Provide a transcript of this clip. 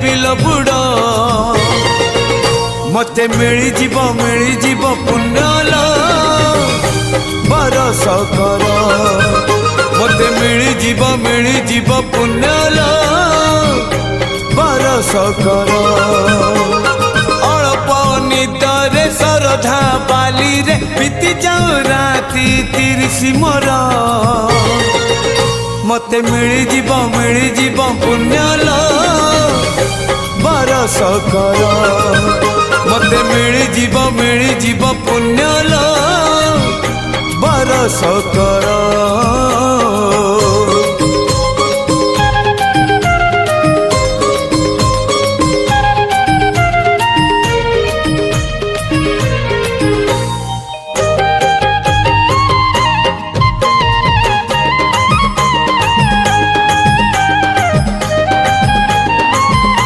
ବିଲ ବୁଡ଼ ମତେ ମିଳିଯିବ ପୁଣ୍ୟଲ ବରଷ କର ମତେ ମିଳିଯିବ ପୁଣ୍ୟଲ ବରଷ କର ଅଳ୍ପ ନିଦରେ ଶରଧା ବାଲିରେ ବିତି ଯାଉ ରାତି 30 ମୋର मते मिलिजिब पुण्यल बरस कर मते मिलिजिब पुण्यल बरस कर।